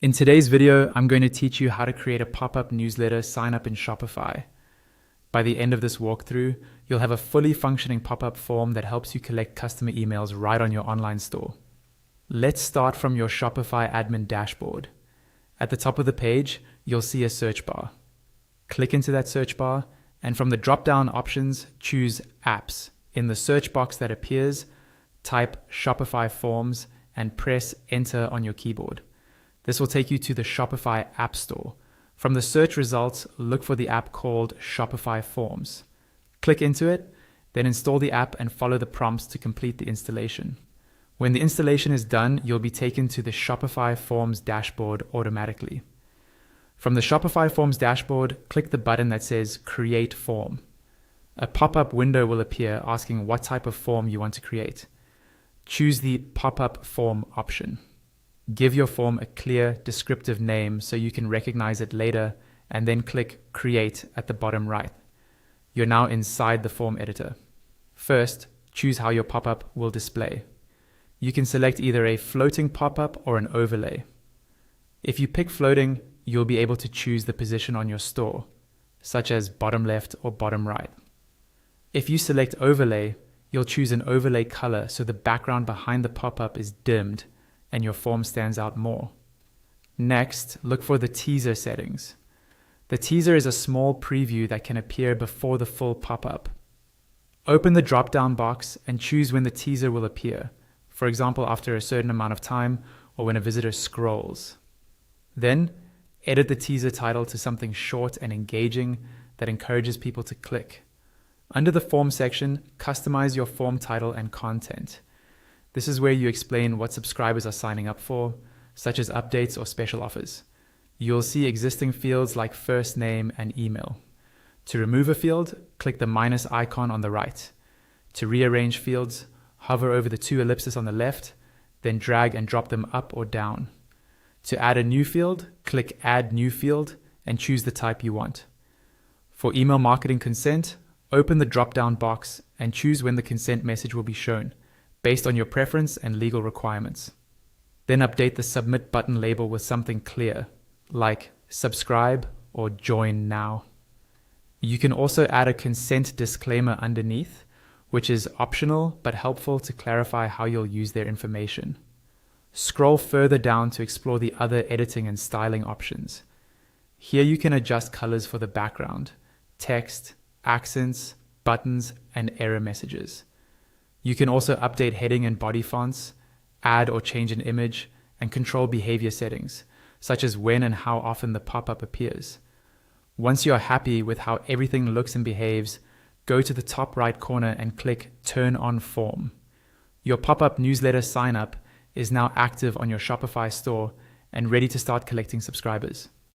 In today's video, I'm going to teach you how to create a pop-up newsletter sign up in Shopify. By the end of this walkthrough, you'll have a fully functioning pop-up form that helps you collect customer emails right on your online store. Let's start from your Shopify admin dashboard. At the top of the page, you'll see a search bar. Click into that search bar, and from the drop-down options, choose Apps. In the search box that appears, type Shopify Forms and press Enter on your keyboard. This will take you to the Shopify App Store. From the search results, look for the app called Shopify Forms. Click into it, then install the app and follow the prompts to complete the installation. When the installation is done, you'll be taken to the Shopify Forms dashboard automatically. From the Shopify Forms dashboard, click the button that says Create Form. A pop-up window will appear asking what type of form you want to create. Choose the Pop-up Form option. Give your form a clear, descriptive name so you can recognize it later, and then click Create at the bottom right. You're now inside the form editor. First, choose how your pop-up will display. You can select either a floating pop-up or an overlay. If you pick floating, you'll be able to choose the position on your store, such as bottom left or bottom right. If you select overlay, you'll choose an overlay color so the background behind the pop-up is dimmed and your form stands out more. Next, look for the teaser settings. The teaser is a small preview that can appear before the full pop-up. Open the drop-down box and choose when the teaser will appear, for example, after a certain amount of time or when a visitor scrolls. Then, edit the teaser title to something short and engaging that encourages people to click. Under the form section, customize your form title and content. This is where you explain what subscribers are signing up for, such as updates or special offers. You'll see existing fields like first name and email. To remove a field, click the minus icon on the right. To rearrange fields, hover over the two ellipses on the left, then drag and drop them up or down. To add a new field, click Add New Field and choose the type you want. For email marketing consent, open the drop-down box and choose when the consent message will be shown, based on your preference and legal requirements. Then update the Submit button label with something clear, like Subscribe or Join Now. You can also add a consent disclaimer underneath, which is optional but helpful to clarify how you'll use their information. Scroll further down to explore the other editing and styling options. Here you can adjust colors for the background, text, accents, buttons, and error messages. You can also update heading and body fonts, add or change an image, and control behavior settings, such as when and how often the pop-up appears. Once you are happy with how everything looks and behaves, go to the top right corner and click Turn on Form. Your pop-up newsletter sign-up is now active on your Shopify store and ready to start collecting subscribers.